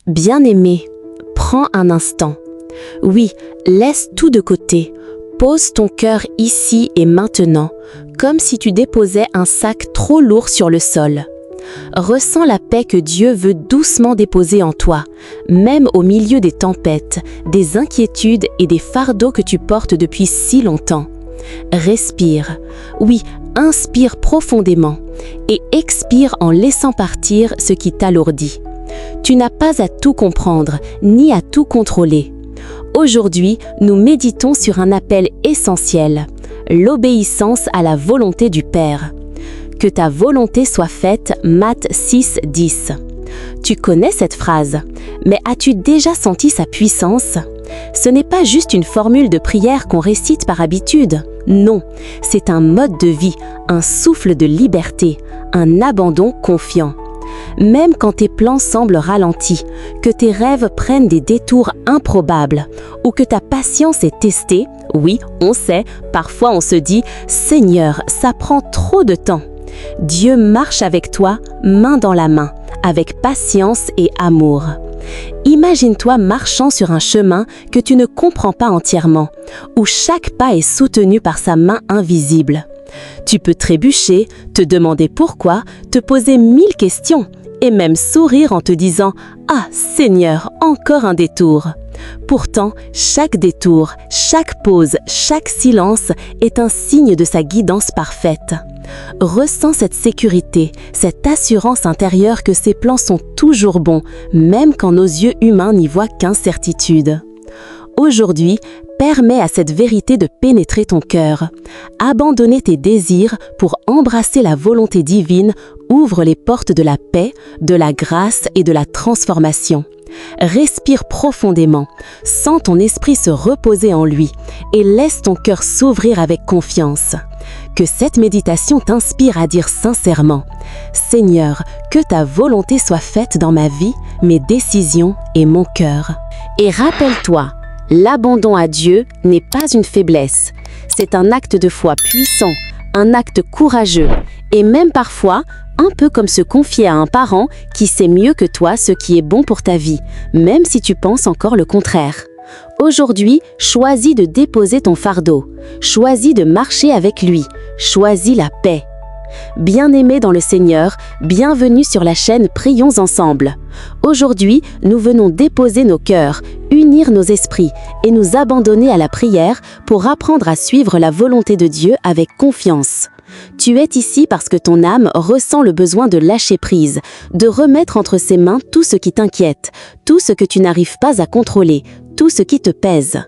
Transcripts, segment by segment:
Bien-aimé, prends un instant. Oui, laisse tout de côté. Pose ton cœur ici et maintenant, comme si tu déposais un sac trop lourd sur le sol. Ressens la paix que Dieu veut doucement déposer en toi, même au milieu des tempêtes, des inquiétudes et des fardeaux que tu portes depuis si longtemps. Respire, oui, inspire profondément et expire en laissant partir ce qui t'alourdit. Tu n'as pas à tout comprendre, ni à tout contrôler. Aujourd'hui, nous méditons sur un appel essentiel, l'obéissance à la volonté du Père. Que ta volonté soit faite, Matthieu 6, 10. Tu connais cette phrase, mais as-tu déjà senti sa puissance? Ce n'est pas juste une formule de prière qu'on récite par habitude. Non, c'est un mode de vie, un souffle de liberté, un abandon confiant. Même quand tes plans semblent ralentis, que tes rêves prennent des détours improbables, ou que ta patience est testée, oui, on sait, parfois on se dit « Seigneur, ça prend trop de temps ». Dieu marche avec toi, main dans la main, avec patience et amour. Imagine-toi marchant sur un chemin que tu ne comprends pas entièrement, où chaque pas est soutenu par sa main invisible. Tu peux trébucher, te demander pourquoi, te poser 1000 questions, et même sourire en te disant « Ah, Seigneur, encore un détour !» Pourtant, chaque détour, chaque pause, chaque silence est un signe de sa guidance parfaite. Ressens cette sécurité, cette assurance intérieure que ses plans sont toujours bons, même quand nos yeux humains n'y voient qu'incertitude. Aujourd'hui, permets à cette vérité de pénétrer ton cœur. Abandonner tes désirs pour embrasser la volonté divine ouvre les portes de la paix, de la grâce et de la transformation. Respire profondément, sens ton esprit se reposer en lui et laisse ton cœur s'ouvrir avec confiance. Que cette méditation t'inspire à dire sincèrement « Seigneur, que ta volonté soit faite dans ma vie, mes décisions et mon cœur. » Et rappelle-toi, l'abandon à Dieu n'est pas une faiblesse. C'est un acte de foi puissant, un acte courageux et même parfois un peu comme se confier à un parent qui sait mieux que toi ce qui est bon pour ta vie, même si tu penses encore le contraire. Aujourd'hui, choisis de déposer ton fardeau, choisis de marcher avec lui, choisis la paix. Bien-aimés dans le Seigneur, bienvenue sur la chaîne Prions ensemble. Aujourd'hui, nous venons déposer nos cœurs, unir nos esprits et nous abandonner à la prière pour apprendre à suivre la volonté de Dieu avec confiance. Tu es ici parce que ton âme ressent le besoin de lâcher prise, de remettre entre ses mains tout ce qui t'inquiète, tout ce que tu n'arrives pas à contrôler, tout ce qui te pèse.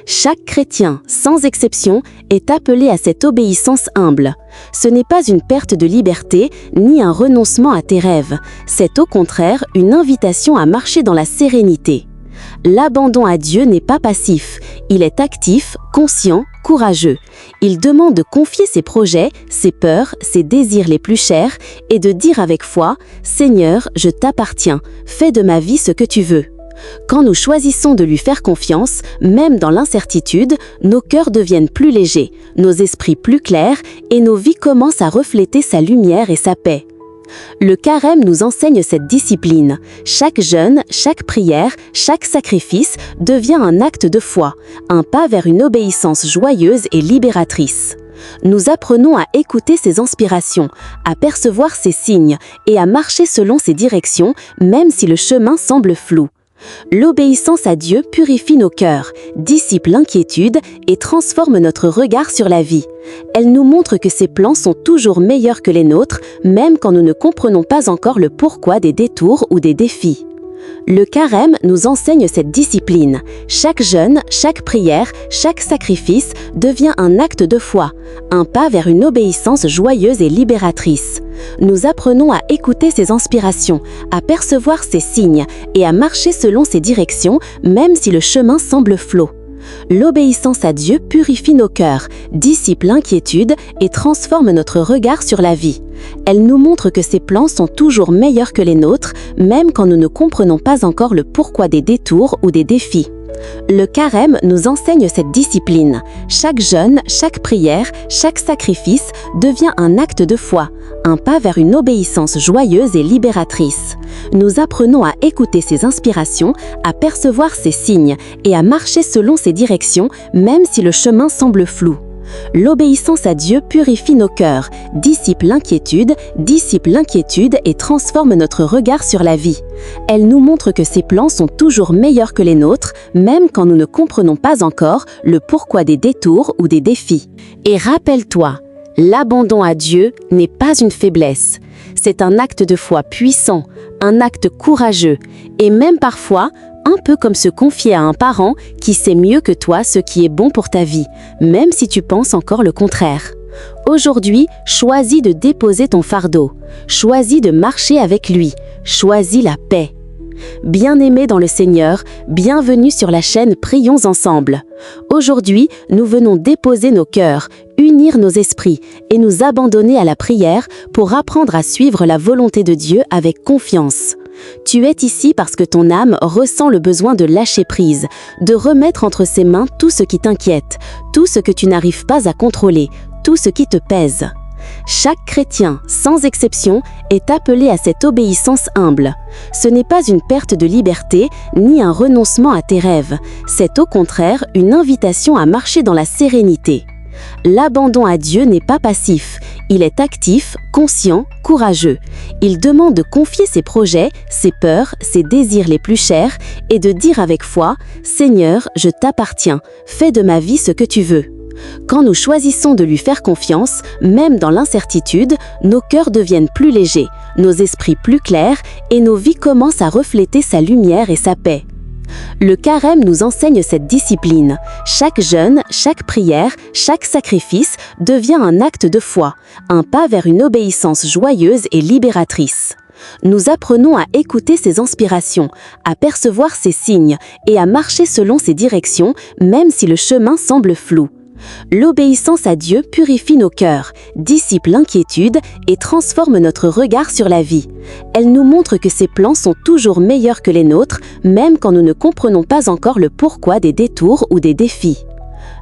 Chaque chrétien, sans exception, est appelé à cette obéissance humble. Ce n'est pas une perte de liberté, ni un renoncement à tes rêves. C'est au contraire une invitation à marcher dans la sérénité. L'abandon à Dieu n'est pas passif, il est actif, conscient, courageux. Il demande de confier ses projets, ses peurs, ses désirs les plus chers et de dire avec foi « Seigneur, je t'appartiens, fais de ma vie ce que tu veux ». Quand nous choisissons de lui faire confiance, même dans l'incertitude, nos cœurs deviennent plus légers, nos esprits plus clairs et nos vies commencent à refléter sa lumière et sa paix. Le carême nous enseigne cette discipline. Chaque jeûne, chaque prière, chaque sacrifice devient un acte de foi, un pas vers une obéissance joyeuse et libératrice. Nous apprenons à écouter ses inspirations, à percevoir ses signes et à marcher selon ses directions, même si le chemin semble flou. L'obéissance à Dieu purifie nos cœurs, dissipe l'inquiétude et transforme notre regard sur la vie. Elle nous montre que ses plans sont toujours meilleurs que les nôtres, même quand nous ne comprenons pas encore le pourquoi des détours ou des défis. Le carême nous enseigne cette discipline. Chaque jeûne, chaque prière, chaque sacrifice devient un acte de foi, un pas vers une obéissance joyeuse et libératrice. Nous apprenons à écouter ses inspirations, à percevoir ses signes et à marcher selon ses directions, même si le chemin semble flot. L'obéissance à Dieu purifie nos cœurs, dissipe l'inquiétude et transforme notre regard sur la vie. Elle nous montre que ses plans sont toujours meilleurs que les nôtres, même quand nous ne comprenons pas encore le pourquoi des détours ou des défis. Le carême nous enseigne cette discipline. Chaque jeûne, chaque prière, chaque sacrifice devient un acte de foi, un pas vers une obéissance joyeuse et libératrice. Nous apprenons à écouter ses inspirations, à percevoir ses signes et à marcher selon ses directions, même si le chemin semble flou. L'obéissance à Dieu purifie nos cœurs, dissipe l'inquiétude et transforme notre regard sur la vie. Elle nous montre que ses plans sont toujours meilleurs que les nôtres, même quand nous ne comprenons pas encore le pourquoi des détours ou des défis. Et rappelle-toi, l'abandon à Dieu n'est pas une faiblesse. C'est un acte de foi puissant, un acte courageux, et même parfois, un peu comme se confier à un parent qui sait mieux que toi ce qui est bon pour ta vie, même si tu penses encore le contraire. Aujourd'hui, choisis de déposer ton fardeau, choisis de marcher avec lui, choisis la paix. Bien-aimés dans le Seigneur, bienvenue sur la chaîne Prions ensemble. Aujourd'hui, nous venons déposer nos cœurs, unir nos esprits et nous abandonner à la prière pour apprendre à suivre la volonté de Dieu avec confiance. Tu es ici parce que ton âme ressent le besoin de lâcher prise, de remettre entre ses mains tout ce qui t'inquiète, tout ce que tu n'arrives pas à contrôler, tout ce qui te pèse. Chaque chrétien, sans exception, est appelé à cette obéissance humble. Ce n'est pas une perte de liberté, ni un renoncement à tes rêves. C'est au contraire une invitation à marcher dans la sérénité. L'abandon à Dieu n'est pas passif, il est actif, conscient, courageux. Il demande de confier ses projets, ses peurs, ses désirs les plus chers et de dire avec foi « Seigneur, je t'appartiens, fais de ma vie ce que tu veux ». Quand nous choisissons de lui faire confiance, même dans l'incertitude, nos cœurs deviennent plus légers, nos esprits plus clairs et nos vies commencent à refléter sa lumière et sa paix. Le carême nous enseigne cette discipline. Chaque jeûne, chaque prière, chaque sacrifice devient un acte de foi, un pas vers une obéissance joyeuse et libératrice. Nous apprenons à écouter ses inspirations, à percevoir ses signes et à marcher selon ses directions, même si le chemin semble flou. L'obéissance à Dieu purifie nos cœurs, dissipe l'inquiétude et transforme notre regard sur la vie. Elle nous montre que ses plans sont toujours meilleurs que les nôtres, même quand nous ne comprenons pas encore le pourquoi des détours ou des défis.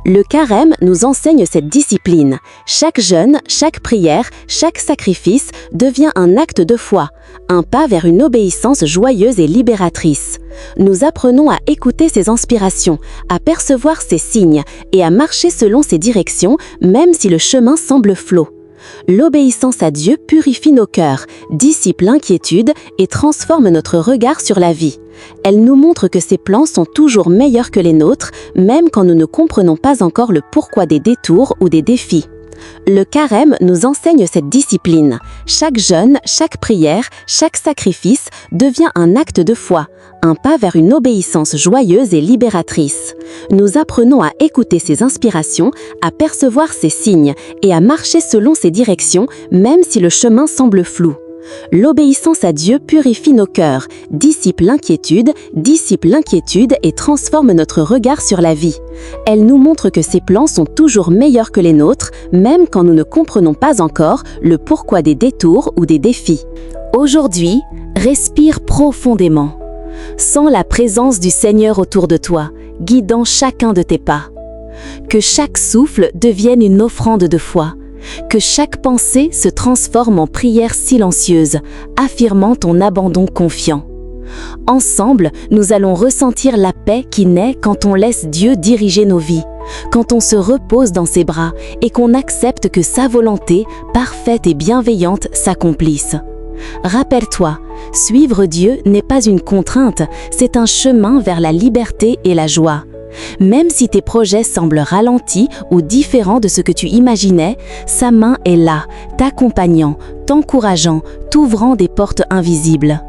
Le carême nous enseigne cette discipline. Chaque jeûne, chaque prière, chaque sacrifice devient un acte de foi, un pas vers une obéissance joyeuse et libératrice. Nous apprenons à écouter ses inspirations, à percevoir ses signes et à marcher selon ses directions, même si le chemin semble flou. L'obéissance à Dieu purifie nos cœurs, dissipe l'inquiétude et transforme notre regard sur la vie. Elle nous montre que ses plans sont toujours meilleurs que les nôtres, même quand nous ne comprenons pas encore le pourquoi des détours ou des défis. Le carême nous enseigne cette discipline. Chaque jeûne, chaque prière, chaque sacrifice devient un acte de foi, un pas vers une obéissance joyeuse et libératrice. Nous apprenons à écouter ses inspirations, à percevoir ses signes et à marcher selon ses directions, même si le chemin semble flou. L'obéissance à Dieu purifie nos cœurs, dissipe l'inquiétude et transforme notre regard sur la vie. Elle nous montre que ses plans sont toujours meilleurs que les nôtres, même quand nous ne comprenons pas encore le pourquoi des détours ou des défis. Aujourd'hui, respire profondément. Sens la présence du Seigneur autour de toi, guidant chacun de tes pas. Que chaque souffle devienne une offrande de foi. Que chaque pensée se transforme en prière silencieuse, affirmant ton abandon confiant. Ensemble, nous allons ressentir la paix qui naît quand on laisse Dieu diriger nos vies, quand on se repose dans ses bras et qu'on accepte que sa volonté, parfaite et bienveillante, s'accomplisse. Rappelle-toi, suivre Dieu n'est pas une contrainte, c'est un chemin vers la liberté et la joie. Même si tes projets semblent ralentis ou différents de ce que tu imaginais, sa main est là, t'accompagnant, t'encourageant, t'ouvrant des portes invisibles.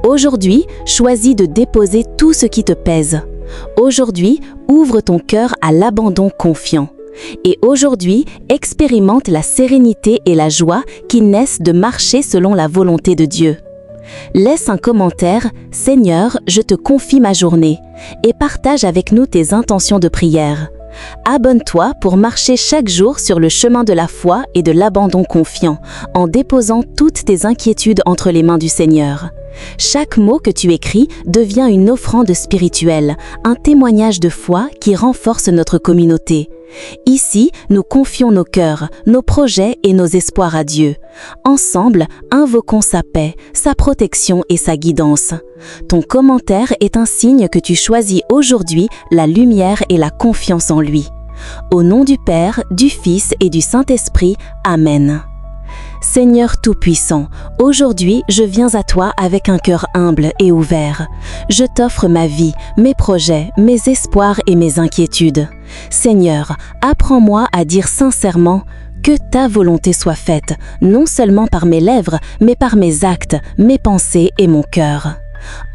Aujourd'hui, choisis de déposer tout ce qui te pèse. Aujourd'hui, ouvre ton cœur à l'abandon confiant. Et aujourd'hui, expérimente la sérénité et la joie qui naissent de marcher selon la volonté de Dieu. Laisse un commentaire « Seigneur, je te confie ma journée » et partage avec nous tes intentions de prière. Abonne-toi pour marcher chaque jour sur le chemin de la foi et de l'abandon confiant, en déposant toutes tes inquiétudes entre les mains du Seigneur. Chaque mot que tu écris devient une offrande spirituelle, un témoignage de foi qui renforce notre communauté. Ici, nous confions nos cœurs, nos projets et nos espoirs à Dieu. Ensemble, invoquons sa paix, sa protection et sa guidance. Ton commentaire est un signe que tu choisis aujourd'hui la lumière et la confiance en lui. Au nom du Père, du Fils et du Saint-Esprit, Amen. Seigneur Tout-Puissant, aujourd'hui je viens à toi avec un cœur humble et ouvert. Je t'offre ma vie, mes projets, mes espoirs et mes inquiétudes. Seigneur, apprends-moi à dire sincèrement que ta volonté soit faite, non seulement par mes lèvres, mais par mes actes, mes pensées et mon cœur.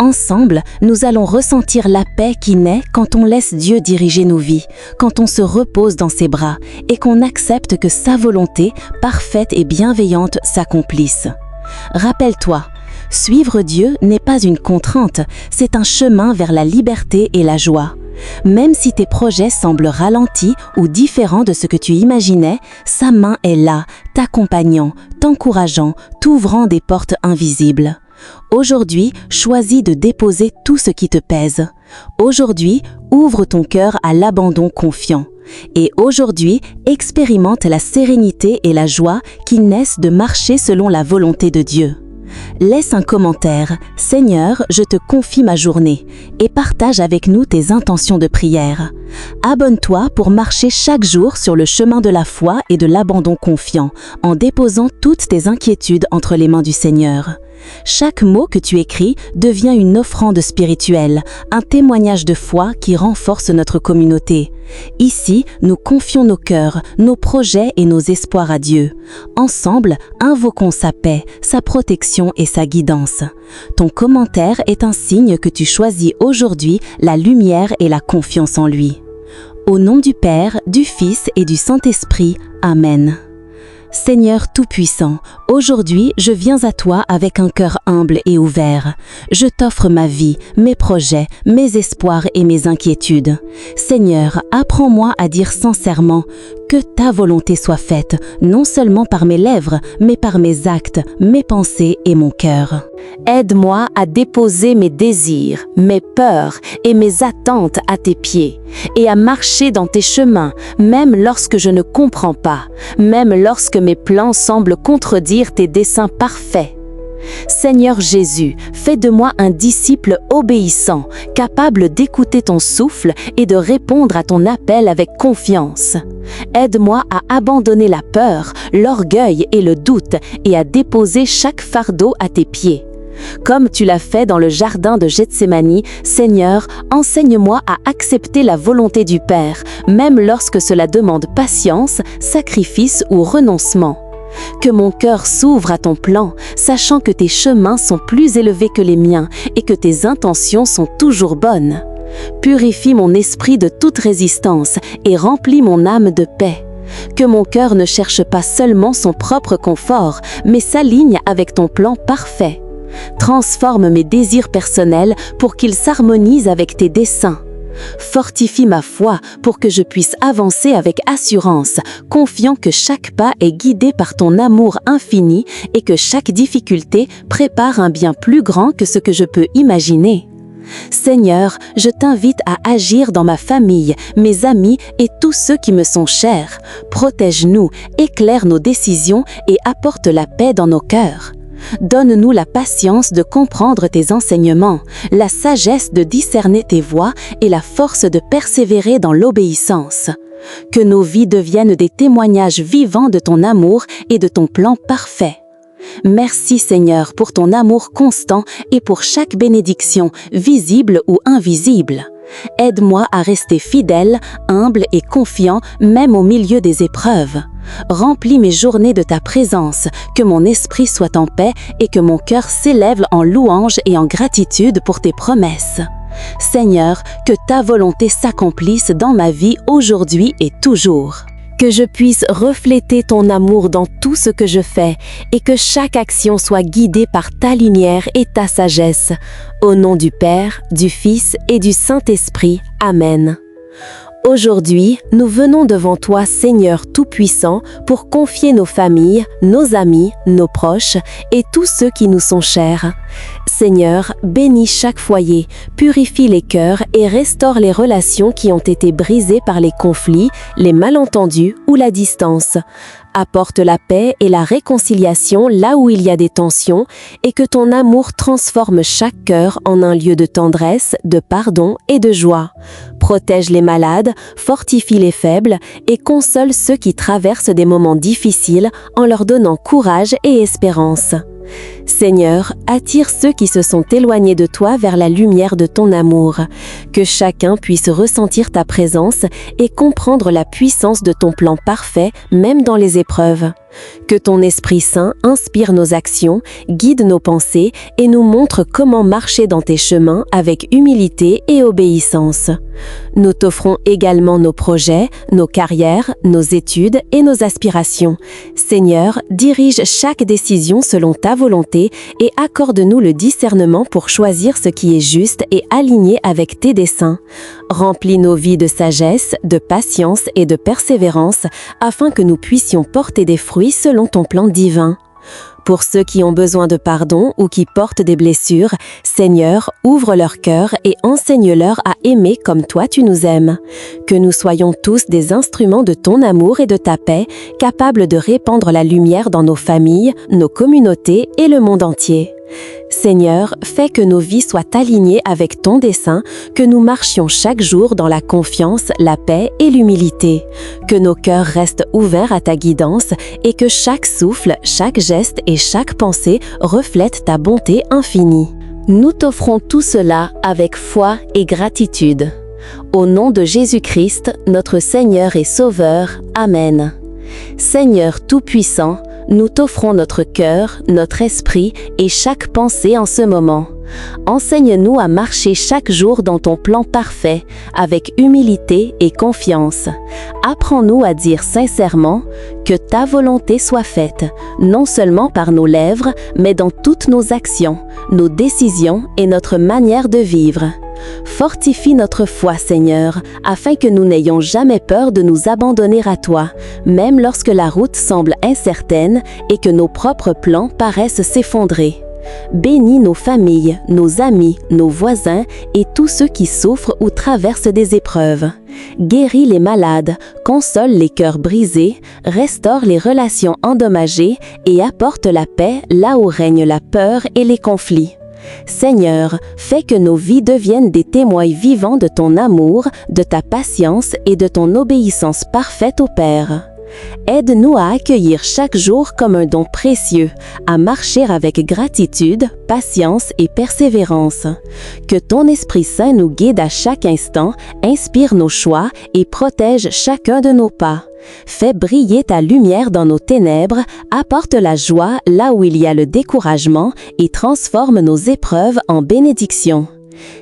Ensemble, nous allons ressentir la paix qui naît quand on laisse Dieu diriger nos vies, quand on se repose dans ses bras et qu'on accepte que sa volonté, parfaite et bienveillante, s'accomplisse. Rappelle-toi, suivre Dieu n'est pas une contrainte, c'est un chemin vers la liberté et la joie. Même si tes projets semblent ralentis ou différents de ce que tu imaginais, sa main est là, t'accompagnant, t'encourageant, t'ouvrant des portes invisibles. Aujourd'hui, choisis de déposer tout ce qui te pèse. Aujourd'hui, ouvre ton cœur à l'abandon confiant. Et aujourd'hui, expérimente la sérénité et la joie qui naissent de marcher selon la volonté de Dieu. Laisse un commentaire « Seigneur, je te confie ma journée » et partage avec nous tes intentions de prière. Abonne-toi pour marcher chaque jour sur le chemin de la foi et de l'abandon confiant, en déposant toutes tes inquiétudes entre les mains du Seigneur. Chaque mot que tu écris devient une offrande spirituelle, un témoignage de foi qui renforce notre communauté. Ici, nous confions nos cœurs, nos projets et nos espoirs à Dieu. Ensemble, invoquons sa paix, sa protection et sa guidance. Ton commentaire est un signe que tu choisis aujourd'hui la lumière et la confiance en lui. Au nom du Père, du Fils et du Saint-Esprit, Amen. Seigneur Tout-Puissant, aujourd'hui je viens à toi avec un cœur humble et ouvert. Je t'offre ma vie, mes projets, mes espoirs et mes inquiétudes. Seigneur, apprends-moi à dire sincèrement que ta volonté soit faite, non seulement par mes lèvres, mais par mes actes, mes pensées et mon cœur. Aide-moi à déposer mes désirs, mes peurs et mes attentes à tes pieds, et à marcher dans tes chemins, même lorsque je ne comprends pas, même lorsque mes plans semblent contredire tes desseins parfaits. Seigneur Jésus, fais de moi un disciple obéissant, capable d'écouter ton souffle et de répondre à ton appel avec confiance. Aide-moi à abandonner la peur, l'orgueil et le doute et à déposer chaque fardeau à tes pieds. Comme tu l'as fait dans le jardin de Gethsémani, Seigneur, enseigne-moi à accepter la volonté du Père, même lorsque cela demande patience, sacrifice ou renoncement. Que mon cœur s'ouvre à ton plan, sachant que tes chemins sont plus élevés que les miens et que tes intentions sont toujours bonnes. Purifie mon esprit de toute résistance et remplis mon âme de paix. Que mon cœur ne cherche pas seulement son propre confort, mais s'aligne avec ton plan parfait. Transforme mes désirs personnels pour qu'ils s'harmonisent avec tes desseins. Fortifie ma foi pour que je puisse avancer avec assurance, confiant que chaque pas est guidé par ton amour infini et que chaque difficulté prépare un bien plus grand que ce que je peux imaginer. Seigneur, je t'invite à agir dans ma famille, mes amis et tous ceux qui me sont chers. Protège-nous, éclaire nos décisions et apporte la paix dans nos cœurs. Donne-nous la patience de comprendre tes enseignements, la sagesse de discerner tes voies et la force de persévérer dans l'obéissance. Que nos vies deviennent des témoignages vivants de ton amour et de ton plan parfait. Merci Seigneur pour ton amour constant et pour chaque bénédiction, visible ou invisible. Aide-moi à rester fidèle, humble et confiant même au milieu des épreuves. Remplis mes journées de ta présence, que mon esprit soit en paix et que mon cœur s'élève en louange et en gratitude pour tes promesses. Seigneur, que ta volonté s'accomplisse dans ma vie aujourd'hui et toujours. Que je puisse refléter ton amour dans tout ce que je fais et que chaque action soit guidée par ta lumière et ta sagesse. Au nom du Père, du Fils et du Saint-Esprit. Amen. Aujourd'hui, nous venons devant toi, Seigneur Tout-Puissant, pour confier nos familles, nos amis, nos proches et tous ceux qui nous sont chers. Seigneur, bénis chaque foyer, purifie les cœurs et restaure les relations qui ont été brisées par les conflits, les malentendus ou la distance. Apporte la paix et la réconciliation là où il y a des tensions et que ton amour transforme chaque cœur en un lieu de tendresse, de pardon et de joie. Protège les malades, fortifie les faibles et console ceux qui traversent des moments difficiles en leur donnant courage et espérance. Seigneur, attire ceux qui se sont éloignés de toi vers la lumière de ton amour, que chacun puisse ressentir ta présence et comprendre la puissance de ton plan parfait, même dans les épreuves. Que ton Esprit Saint inspire nos actions, guide nos pensées et nous montre comment marcher dans tes chemins avec humilité et obéissance. Nous t'offrons également nos projets, nos carrières, nos études et nos aspirations. Seigneur, dirige chaque décision selon ta volonté et accorde-nous le discernement pour choisir ce qui est juste et aligné avec tes desseins. Remplis nos vies de sagesse, de patience et de persévérance afin que nous puissions porter des fruits selon ton plan divin. Pour ceux qui ont besoin de pardon ou qui portent des blessures, Seigneur, ouvre leur cœur et enseigne-leur à aimer comme toi tu nous aimes. Que nous soyons tous des instruments de ton amour et de ta paix, capables de répandre la lumière dans nos familles, nos communautés et le monde entier. Seigneur, fais que nos vies soient alignées avec ton dessein, que nous marchions chaque jour dans la confiance, la paix et l'humilité, que nos cœurs restent ouverts à ta guidance et que chaque souffle, chaque geste et chaque pensée reflètent ta bonté infinie. Nous t'offrons tout cela avec foi et gratitude. Au nom de Jésus-Christ, notre Seigneur et Sauveur. Amen. Seigneur Tout-Puissant, nous t'offrons notre cœur, notre esprit et chaque pensée en ce moment. Enseigne-nous à marcher chaque jour dans ton plan parfait, avec humilité et confiance. Apprends-nous à dire sincèrement que ta volonté soit faite, non seulement par nos lèvres, mais dans toutes nos actions, nos décisions et notre manière de vivre. Fortifie notre foi, Seigneur, afin que nous n'ayons jamais peur de nous abandonner à toi, même lorsque la route semble incertaine et que nos propres plans paraissent s'effondrer. Bénis nos familles, nos amis, nos voisins et tous ceux qui souffrent ou traversent des épreuves. Guéris les malades, console les cœurs brisés, restaure les relations endommagées et apporte la paix là où règne la peur et les conflits. Seigneur, fais que nos vies deviennent des témoins vivants de ton amour, de ta patience et de ton obéissance parfaite au Père. Aide-nous à accueillir chaque jour comme un don précieux, à marcher avec gratitude, patience et persévérance. Que ton Esprit Saint nous guide à chaque instant, inspire nos choix et protège chacun de nos pas. Fais briller ta lumière dans nos ténèbres, apporte la joie là où il y a le découragement et transforme nos épreuves en bénédictions.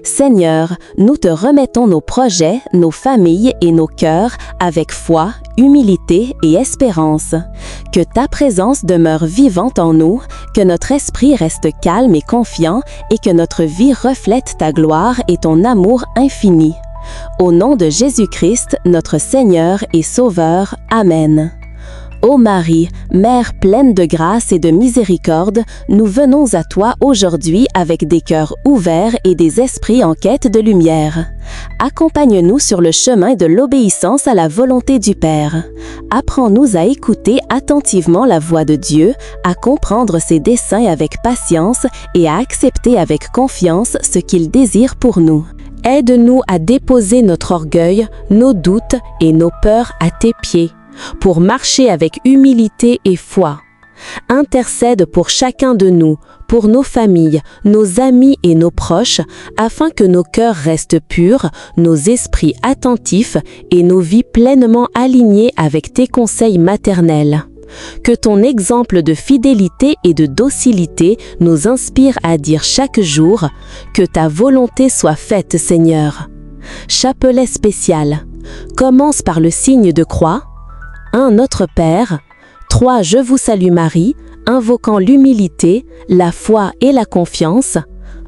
Seigneur, nous te remettons nos projets, nos familles et nos cœurs avec foi, humilité et espérance. Que ta présence demeure vivante en nous, que notre esprit reste calme et confiant et que notre vie reflète ta gloire et ton amour infini. Au nom de Jésus-Christ, notre Seigneur et Sauveur. Amen. Ô Marie, Mère pleine de grâce et de miséricorde, nous venons à toi aujourd'hui avec des cœurs ouverts et des esprits en quête de lumière. Accompagne-nous sur le chemin de l'obéissance à la volonté du Père. Apprends-nous à écouter attentivement la voix de Dieu, à comprendre ses desseins avec patience et à accepter avec confiance ce qu'il désire pour nous. Aide-nous à déposer notre orgueil, nos doutes et nos peurs à tes pieds, pour marcher avec humilité et foi. Intercède pour chacun de nous, pour nos familles, nos amis et nos proches, afin que nos cœurs restent purs, nos esprits attentifs et nos vies pleinement alignées avec tes conseils maternels. Que ton exemple de fidélité et de docilité nous inspire à dire chaque jour « Que ta volonté soit faite, Seigneur ». Chapelet spécial. Commence par le signe de croix. 1. Notre Père. 3. Je vous salue Marie, invoquant l'humilité, la foi et la confiance.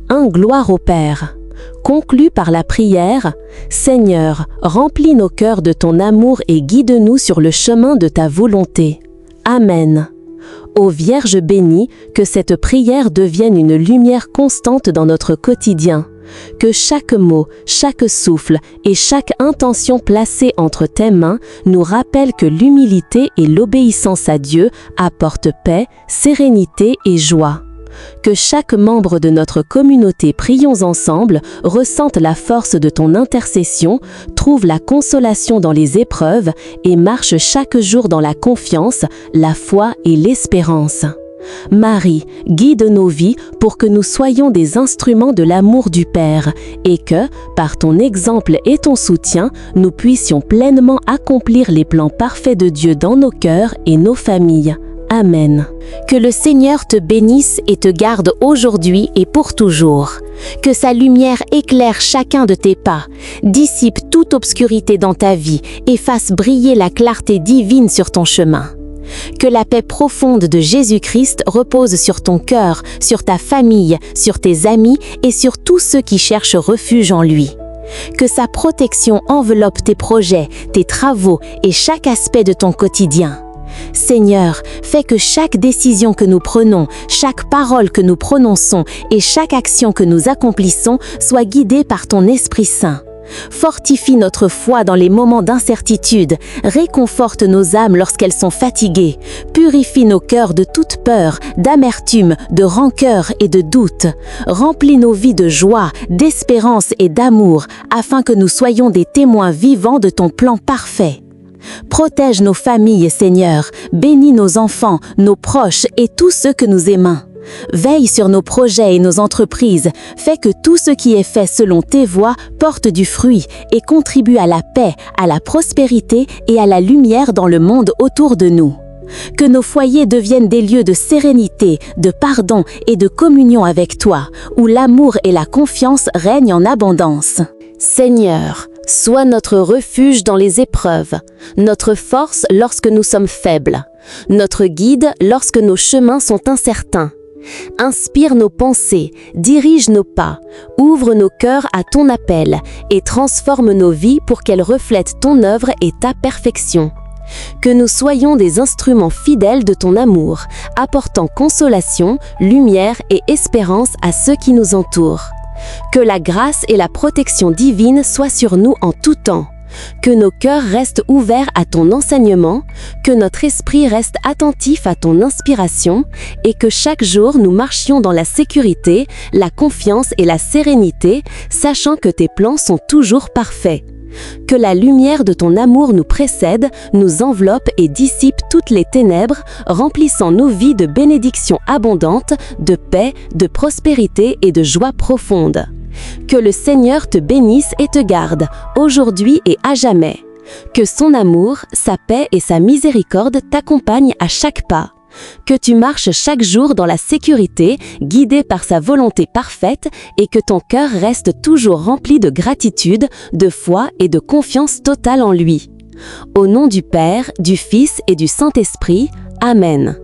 1. Gloire au Père. Conclu par la prière, Seigneur, remplis nos cœurs de ton amour et guide-nous sur le chemin de ta volonté. Amen. Ô Vierge bénie, que cette prière devienne une lumière constante dans notre quotidien. Que chaque mot, chaque souffle et chaque intention placée entre tes mains nous rappelle que l'humilité et l'obéissance à Dieu apportent paix, sérénité et joie. Que chaque membre de notre communauté Prions ensemble ressente la force de ton intercession, trouve la consolation dans les épreuves et marche chaque jour dans la confiance, la foi et l'espérance. Marie, guide nos vies pour que nous soyons des instruments de l'amour du Père et que, par ton exemple et ton soutien, nous puissions pleinement accomplir les plans parfaits de Dieu dans nos cœurs et nos familles. Amen. Que le Seigneur te bénisse et te garde aujourd'hui et pour toujours. Que sa lumière éclaire chacun de tes pas, dissipe toute obscurité dans ta vie et fasse briller la clarté divine sur ton chemin. Que la paix profonde de Jésus-Christ repose sur ton cœur, sur ta famille, sur tes amis et sur tous ceux qui cherchent refuge en lui. Que sa protection enveloppe tes projets, tes travaux et chaque aspect de ton quotidien. Seigneur, fais que chaque décision que nous prenons, chaque parole que nous prononçons et chaque action que nous accomplissons soit guidée par ton Esprit Saint. Fortifie notre foi dans les moments d'incertitude, réconforte nos âmes lorsqu'elles sont fatiguées, purifie nos cœurs de toute peur, d'amertume, de rancœur et de doute, remplis nos vies de joie, d'espérance et d'amour, afin que nous soyons des témoins vivants de ton plan parfait. Protège nos familles, Seigneur, bénis nos enfants, nos proches et tous ceux que nous aimons. Veille sur nos projets et nos entreprises, fais que tout ce qui est fait selon tes voies porte du fruit et contribue à la paix, à la prospérité et à la lumière dans le monde autour de nous. Que nos foyers deviennent des lieux de sérénité, de pardon et de communion avec toi, où l'amour et la confiance règnent en abondance. Seigneur, sois notre refuge dans les épreuves, notre force lorsque nous sommes faibles, notre guide lorsque nos chemins sont incertains. Inspire nos pensées, dirige nos pas, ouvre nos cœurs à ton appel et transforme nos vies pour qu'elles reflètent ton œuvre et ta perfection. Que nous soyons des instruments fidèles de ton amour, apportant consolation, lumière et espérance à ceux qui nous entourent. Que la grâce et la protection divine soient sur nous en tout temps. Que nos cœurs restent ouverts à ton enseignement, que notre esprit reste attentif à ton inspiration et que chaque jour nous marchions dans la sécurité, la confiance et la sérénité, sachant que tes plans sont toujours parfaits. Que la lumière de ton amour nous précède, nous enveloppe et dissipe toutes les ténèbres, remplissant nos vies de bénédictions abondantes, de paix, de prospérité et de joie profonde. Que le Seigneur te bénisse et te garde, aujourd'hui et à jamais. Que son amour, sa paix et sa miséricorde t'accompagnent à chaque pas. Que tu marches chaque jour dans la sécurité, guidé par sa volonté parfaite, et que ton cœur reste toujours rempli de gratitude, de foi et de confiance totale en lui. Au nom du Père, du Fils et du Saint-Esprit, Amen.